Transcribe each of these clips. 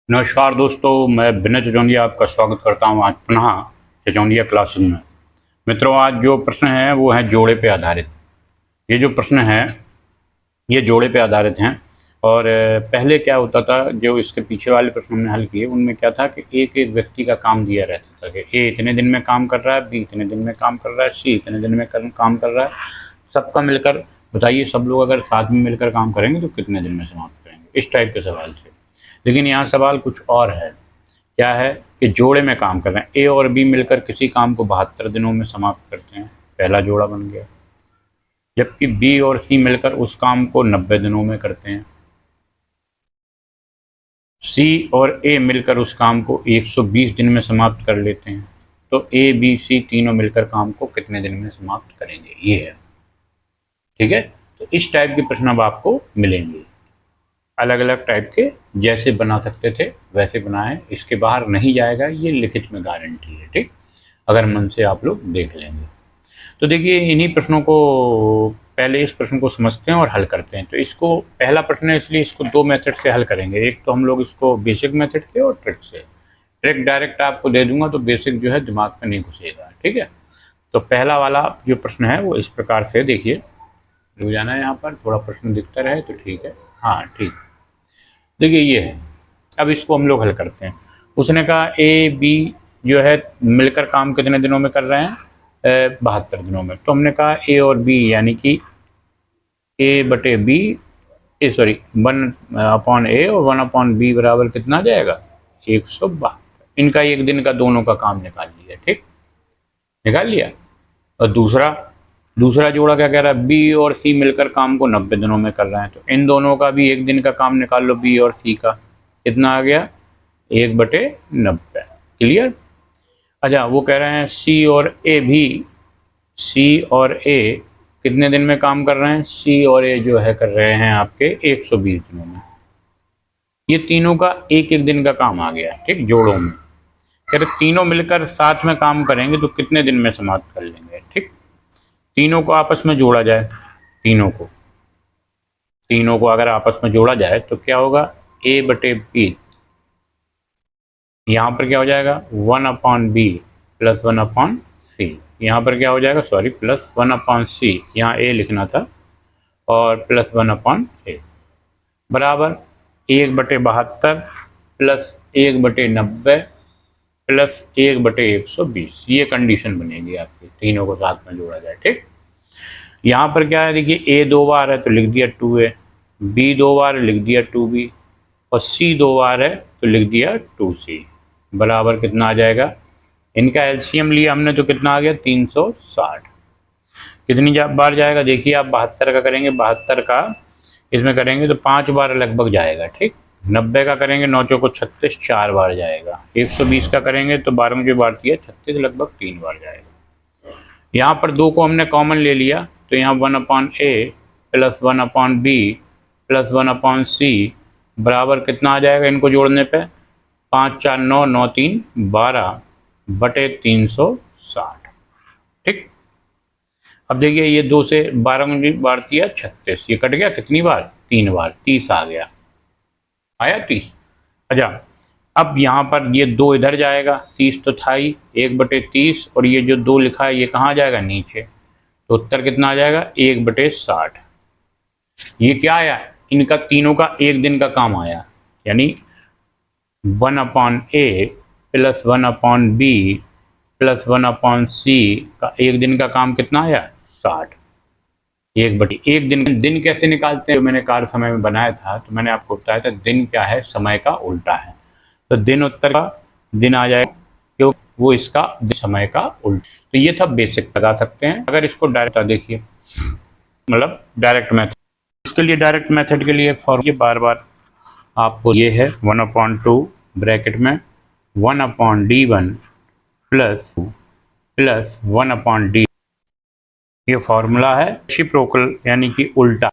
नमस्कार दोस्तों, मैं विनय चचौंडिया आपका स्वागत करता हूं आज पुनः चचौंडिया क्लासेस में। मित्रों, आज जो प्रश्न है वो है जोड़े पे आधारित। ये जो प्रश्न है ये जोड़े पे आधारित हैं। और पहले क्या होता था, जो इसके पीछे वाले प्रश्न हमने हल किए उनमें क्या था कि एक एक व्यक्ति का काम दिया रहता था कि ए इतने दिन में काम कर रहा है, बी इतने दिन में काम कर रहा है, सी इतने दिन में काम कर रहा है। सबका मिलकर बताइए, सब लोग अगर साथ में मिलकर काम करेंगे तो कितने दिन में समाप्त करेंगे। इस टाइप के सवाल थे। लेकिन यहाँ सवाल कुछ और है। क्या है कि जोड़े में काम कर रहे हैं, ए और बी मिलकर किसी काम को 72 दिनों में समाप्त करते हैं, पहला जोड़ा बन गया। जबकि बी और सी मिलकर उस काम को 90 दिनों में करते हैं। सी और ए मिलकर उस काम को 120 दिन में समाप्त कर लेते हैं। तो ए बी सी तीनों मिलकर काम को कितने दिन में समाप्त करेंगे, ये है। ठीक है, तो इस टाइप के प्रश्न अब आपको मिलेंगे। अलग अलग टाइप के जैसे बना सकते थे वैसे बनाएं, इसके बाहर नहीं जाएगा, ये लिखित में गारंटी है। ठीक, अगर मन से आप लोग देख लेंगे तो देखिए इन्हीं प्रश्नों को पहले इस प्रश्न को समझते हैं और हल करते हैं। तो इसको पहला प्रश्न है, इसलिए इसको दो मेथड से हल करेंगे। एक तो हम लोग इसको बेसिक मेथड से और ट्रिक से। ट्रिक डायरेक्ट आपको दे दूंगा तो बेसिक जो है दिमाग में नहीं घुसेगा। ठीक है, तो पहला वाला जो प्रश्न है वो इस प्रकार से देखिए। रुक जाना है, यहाँ पर थोड़ा प्रश्न दिखता रहे तो ठीक है। हाँ ठीक, देखिए ये है। अब इसको हम लोग हल करते हैं। उसने कहा ए बी जो है मिलकर काम कितने दिनों में कर रहे हैं, 72 दिनों में। तो हमने कहा ए और बी यानी कि ए बटे बी, सॉरी 1/a और 1/b बराबर कितना आ जाएगा, 172। इनका एक दिन का दोनों का काम निकाल लिया। ठीक, निकाल लिया। और दूसरा जोड़ा क्या कह रहा है, बी और सी मिलकर काम को 90 दिनों में कर रहे हैं। तो इन दोनों का भी एक दिन का काम निकाल लो, बी और सी का। कितना आ गया, 1/90। क्लियर। अच्छा, वो कह रहे हैं सी और ए भी, सी और ए कितने दिन में काम कर रहे हैं, सी और ए जो है कर रहे हैं आपके 120 दिनों में। ये तीनों का एक एक दिन का काम आ गया। ठीक, जोड़ों में कह रहे तीनों मिलकर साथ में काम करेंगे तो कितने दिन में समाप्त कर लेंगे। ठीक, तीनों को आपस में जोड़ा जाए, तीनों को अगर आपस में जोड़ा जाए तो क्या होगा, ए बटे बी, यहाँ पर क्या हो जाएगा 1/b प्लस 1/c। यहाँ पर क्या हो जाएगा, सॉरी प्लस 1/c, यहाँ ए लिखना था, और प्लस 1/a बराबर 1/72 प्लस 1/90 प्लस 1/120। ये कंडीशन बनेगी आपकी, तीनों को साथ में जोड़ा जाए। ठीक, यहाँ पर क्या है, देखिए ए 2 बार है तो लिख दिया 2a, बी 2 बार लिख दिया 2b, और सी 2 बार है तो लिख दिया 2c। बराबर कितना आ जाएगा, इनका एलसीएम लिया हमने तो कितना आ गया 360। कितनी बार जाएगा, देखिए आप 72 का करेंगे, 72 का इसमें करेंगे तो 5 बार लगभग जाएगा। ठीक, 90 का करेंगे 9 चौको 36, 4 बार जाएगा। 120 का करेंगे तो 12 में जो बार दिया 36, लगभग 3 बार जाएगा। यहाँ पर 2 को हमने कॉमन ले लिया तो यहाँ 1/a plus 1/b plus 1/c बराबर कितना आ जाएगा, इनको जोड़ने पे 5 4 9 9 3 12 बटे 360। ठीक, अब देखिए ये 2 से 12 में बार दिया 36, ये कट गया कितनी बार, 3 बार, 30 आ गया, आया 30। अच्छा, अब यहाँ पर ये 2 इधर जाएगा, 30 तो था ही, 1/30, और ये जो 2 लिखा है ये कहाँ जाएगा, नीचे। तो उत्तर कितना आ जाएगा, 1/60। ये क्या आया, इनका तीनों का एक दिन का काम आया, यानी 1/a plus 1/b plus 1/c का एक दिन का काम कितना आया, 60। एक दिन कैसे निकालते हैं, जो मैंने कार्य समय में बनाया था तो मैंने आपको बताया था दिन क्या है, समय का उल्टा है। तो दिन उत्तर का दिन आ जाएगा, क्यों, वो इसका समय का उल्टा। तो ये था बेसिक, लगा सकते हैं। अगर इसको डायरेक्ट देखिए, मतलब डायरेक्ट मेथड, इसके लिए डायरेक्ट मेथड के लिए फॉर्मूला बार बार आपको ये है 1/2 ब्रैकेट में 1/d1 प्लस 1/d, ये फॉर्मूला है रेसिप्रोकल, यानी कि उल्टा,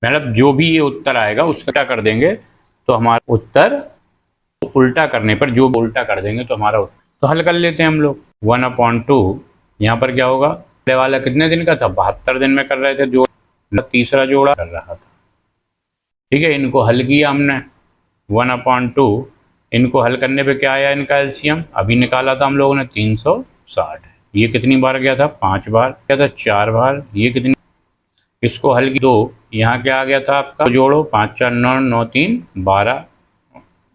मतलब जो भी ये उत्तर आएगा उसका क्या कर देंगे तो हमारा उत्तर, उल्टा करने पर जो उल्टा कर देंगे तो हमारा उत्तर। तो हल कर लेते हैं हम लोग। 1/2 यहाँ पर क्या होगा, पहले वाला कितने दिन का था, 72 दिन में कर रहे थे, जो तीसरा जोड़ा कर रहा था, ठीक है, इनको हल किया हमने 1/2, इनको हल करने पे क्या आया इनका एलसीएम, अभी निकाला था हम लोगों ने 360। ये कितनी बार गया था, 5 बार गया था, 4 बार, ये कितनी, इसको हल की 2, यहाँ क्या आ गया था आपका, जोड़ो 5 4 9 9 3 12,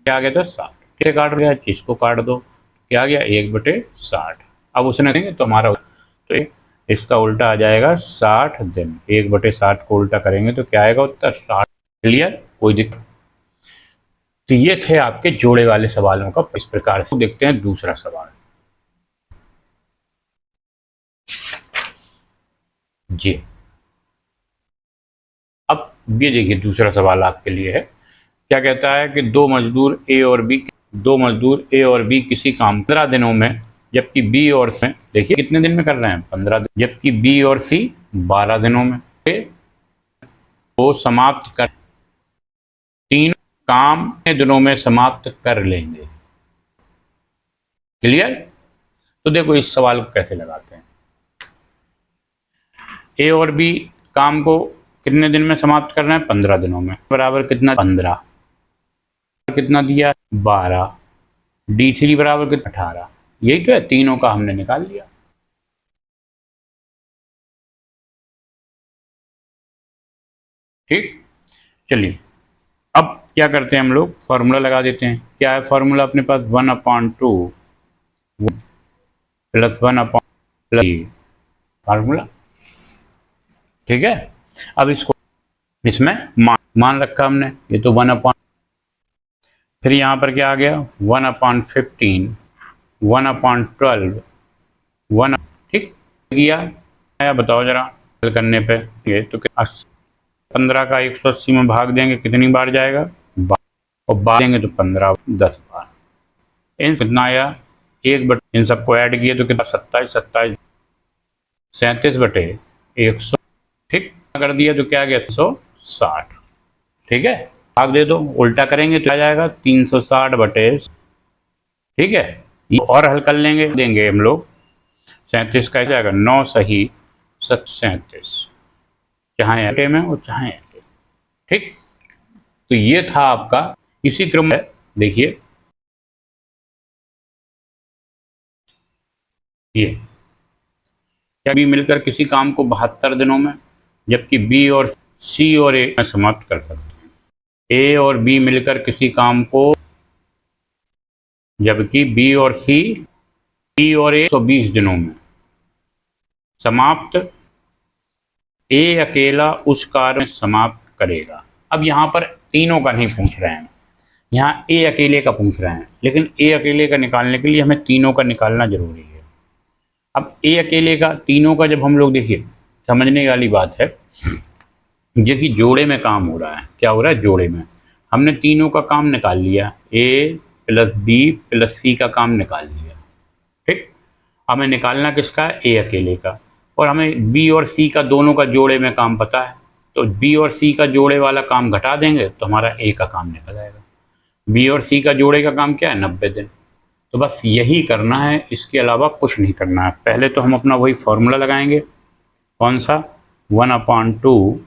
क्या आ गया था 60, कैसे काट गया, इसको काट दो, क्या आ गया 1/60। अब उसने देंगे तो हमारा, तो इसका उल्टा आ जाएगा 60 दिन, 1/60 को उल्टा करेंगे तो क्या आएगा उत्तर 60। क्लियर, कोई दिक्कत। तो ये थे आपके जोड़े वाले सवालों का इस प्रकार से। देखते हैं दूसरा सवाल जी। अब ये देखिए दूसरा सवाल आपके लिए है, क्या कहता है कि दो मजदूर ए और बी किसी काम 15 दिनों में, जबकि बी और सी, देखिए कितने दिन में कर रहे हैं 15 दिन, जबकि बी और सी 12 दिनों में, वो समाप्त कर, तीन काम कितने दिनों में समाप्त कर लेंगे। क्लियर। तो देखो इस सवाल को कैसे लगाते हैं, ए और बी काम को कितने दिन में समाप्त कर रहे हैं, 15 दिनों में, बराबर कितना 15, कितना दिया 12, D3 बराबर कितना 18, यही तो है, तीनों का हमने निकाल लिया। ठीक, चलिए अब क्या करते हैं हम लोग, फॉर्मूला लगा देते हैं। क्या है फॉर्मूला अपने पास, 1/2 प्लस 1/, फार्मूला। ठीक है, अब इसको, इसमें मान रखा हमने, ये तो 1/, फिर यहाँ पर क्या आ गया 1/15, 1/12, 1, ठीक किया, बताओ जरा हल करने पे, ये तो 15 का 180 में भाग देंगे कितनी बार जाएगा, और बार देंगे तो 15 10 बार, इन कितना आया 1/, इन सबको ऐड किए तो कितना 27 27 37/100, ठीक कर दिया तो क्या गया 160। ठीक है, भाग दे दो, उल्टा करेंगे तो आ जाएगा 360/, ठीक है, और हल कर लेंगे, देंगे हम लोग 37 का जाएगा 9 सही 37, चाहे ऐटे में और चाहे ऐटे। ठीक, तो ये था आपका, इसी क्रम में देखिए ये, क्या बी मिलकर किसी काम को 72 दिनों में, जबकि बी और सी और ए में समाप्त कर सकते हैं। ए और बी मिलकर किसी काम को, जबकि बी और सी, बी और ए 120 दिनों में समाप्त, ए अकेला उस कार्य में समाप्त करेगा। अब यहाँ पर तीनों का नहीं पूछ रहे हैं, यहाँ ए अकेले का पूछ रहे हैं, लेकिन ए अकेले का निकालने के लिए हमें तीनों का निकालना जरूरी है। अब ए अकेले का, तीनों का जब हम लोग, देखिए समझने वाली बात है, जो कि जोड़े में काम हो रहा है, क्या हो रहा है जोड़े में, हमने तीनों का काम निकाल लिया, ए प्लस बी प्लस सी का काम निकाल लिया। ठीक, हमें निकालना किसका है, ए अकेले का, और हमें बी और सी का दोनों का जोड़े में काम पता है, तो बी और सी का जोड़े वाला काम घटा देंगे तो हमारा ए का काम निकल आएगा। बी और सी का जोड़े का काम क्या है 90 दिन। तो बस यही करना है, इसके अलावा कुछ नहीं करना है। पहले तो हम अपना वही फॉर्मूला लगाएंगे, कौन सा, 1/2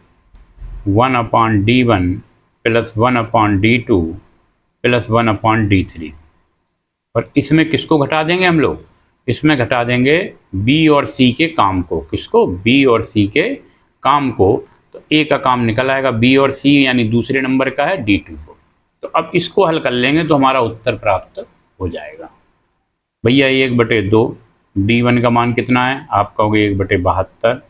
1/d1 plus 1/d2 plus 1/d3, और इसमें किसको घटा देंगे हम लोग, इसमें घटा देंगे बी और सी के काम को, किसको, बी और सी के काम को, तो ए का काम निकल आएगा, बी और सी यानी दूसरे नंबर का है D2 को। तो अब इसको हल कर लेंगे तो हमारा उत्तर प्राप्त हो जाएगा। भैया 1/2, D1 का मान कितना है, आप कहोगे 1/72,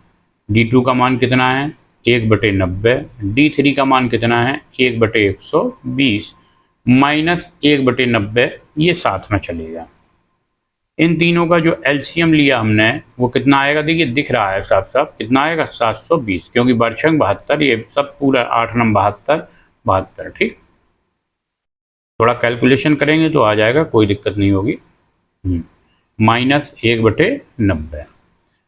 D2 का मान कितना है 1/90, D3 का मान कितना है 1/120 माइनस 1/90, ये साथ में चलेगा। इन तीनों का जो एलसीएम लिया हमने वो कितना आएगा, देखिए दिख रहा है साफ साफ, कितना आएगा 720, क्योंकि बरछंग 72, ये सब पूरा 8 नम 72 72। ठीक, थोड़ा कैलकुलेशन करेंगे तो आ जाएगा, कोई दिक्कत नहीं होगी। माइनस 1/90,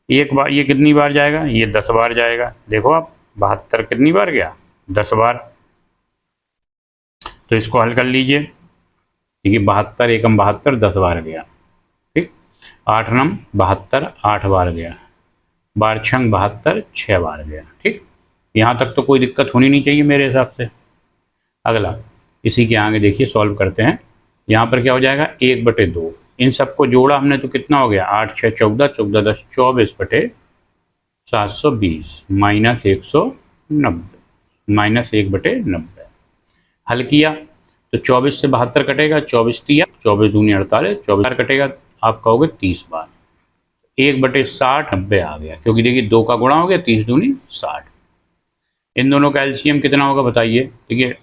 एक बार ये कितनी बार जाएगा, ये 10 बार जाएगा। देखो आप 72 कितनी बार गया, 10 बार। तो इसको हल कर लीजिए, देखिए 72 एकम 72 10 बार गया। ठीक, 8 नम 72 8 बार गया, बार छंग 72 6 बार गया। ठीक, यहाँ तक तो कोई दिक्कत होनी नहीं चाहिए मेरे हिसाब से। अगला इसी के आगे देखिए, सॉल्व करते हैं। यहाँ पर क्या हो जाएगा, 1/2। इन सबको जोड़ा हमने तो कितना हो गया, 8 6 14, 14 10 24/720 माइनस 190 माइनस 1/90। हल किया तो 24 से 72 कटेगा, 24 तिया 24 दूनी 48, 24 बार कटेगा, आप कहोगे 30 बार। 1/60 90 आ गया, क्योंकि देखिए 2 का गुणा हो गया, 30 दूनी 60। इन दोनों का एलसीएम कितना होगा बताइए। देखिए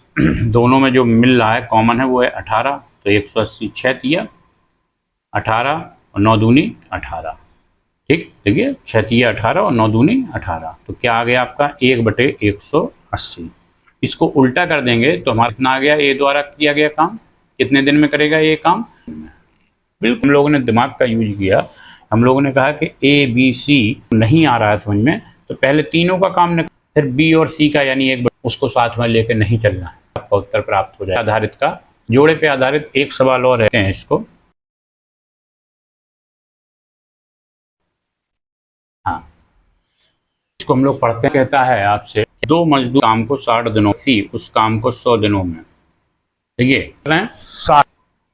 दोनों में जो मिल रहा है कॉमन है वो है 18, तो 180 6 तिया 18 और 9 दूनी 18। ठीक, देखिए 6 तिया 18 और 9 दूनी 18, तो क्या आ गया आपका 1/180। इसको उल्टा कर देंगे तो हमारा कितना आ गया, ए द्वारा किया गया काम कितने दिन में करेगा ये काम। बिल्कुल हम लोगों ने दिमाग का यूज किया, हम लोगों ने कहा कि ए बी सी नहीं आ रहा है समझ में, तो पहले तीनों का काम निकाल, फिर बी और सी का यानी एक उसको साथ में लेकर नहीं चलना है, आपका उत्तर प्राप्त हो जाए। आधारित का जोड़े पे आधारित एक सवाल और रहते हैं इसको। हाँ, इसको हम लोग पढ़ते हैं, कहता है आपसे 2 मजदूर काम को 60 दिनों, सी उस काम को 100 दिनों में, देखिए 60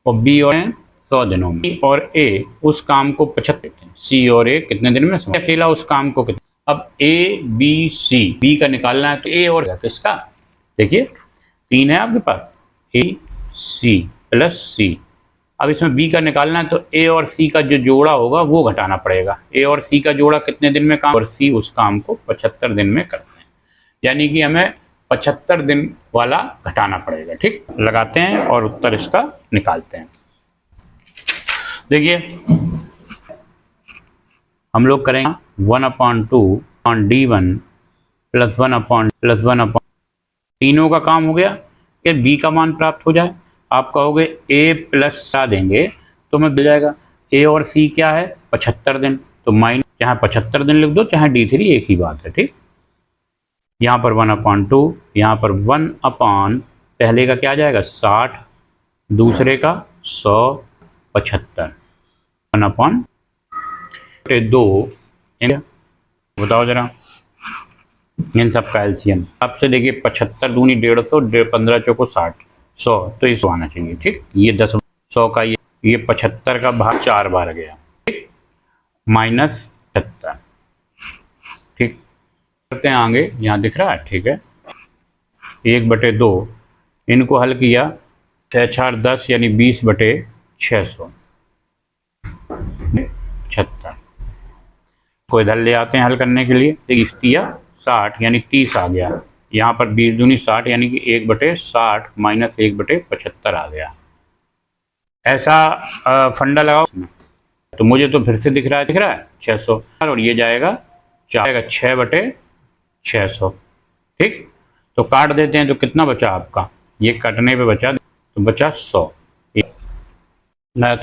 और बी और 100 दिनों में, बी और ए उस काम को 75, सी और ए कितने दिन में, अकेला उस काम को कितने। अब ए बी सी, बी का निकालना है तो ए और किसका, देखिए 3 है आपके पास, ए सी प्लस सी। अब इसमें बी का निकालना है तो ए और सी का जो जोड़ा होगा वो घटाना पड़ेगा। ए और सी का जोड़ा कितने दिन में काम, और सी उस काम को 75 दिन में करते हैं, यानी कि हमें 75 दिन वाला घटाना पड़ेगा। ठीक, लगाते हैं और उत्तर इसका निकालते हैं। देखिए हम लोग करेंगे 1/2 प्लस 1/1 तीनों का काम हो गया कि बी का मान प्राप्त हो जाए। आप कहोगे ए प्लस देंगे तो मैं मिल जाएगा, ए और सी क्या है 75 दिन, तो माइनस चाहे 75 दिन लिख दो चाहे D3 एक ही बात है। ठीक, यहाँ पर 1/2, यहाँ पर 1 पहले का क्या आ जाएगा 60, दूसरे का 100 75, 1/2। बताओ जरा इन सब का एलसीएम आपसे, देखिए 75 दूनी 150, 15 चौको 60, 100, तो इसको आना चाहिए। ठीक, ये 10 100 का ये 75 का भाग 4 बार गया, ठीक, माइनस 70। ठीक, करते हैं आगे, यहाँ दिख रहा है, ठीक है 1/2, इनको हल किया 6 4 10 यानी 20/600 76 को इधर ले आते हैं हल करने के लिए। 60 यानी 30 आ गया, यहाँ पर 20 दूनी 60 यानी कि 1/60 माइनस 1/75 आ गया। ऐसा फंडा लगाओ, तो मुझे तो फिर से दिख रहा है 600, और ये जाएगा 6/600। ठीक, तो काट देते हैं तो कितना बचा आपका, ये कटने पे बचा तो बचा 100। मैं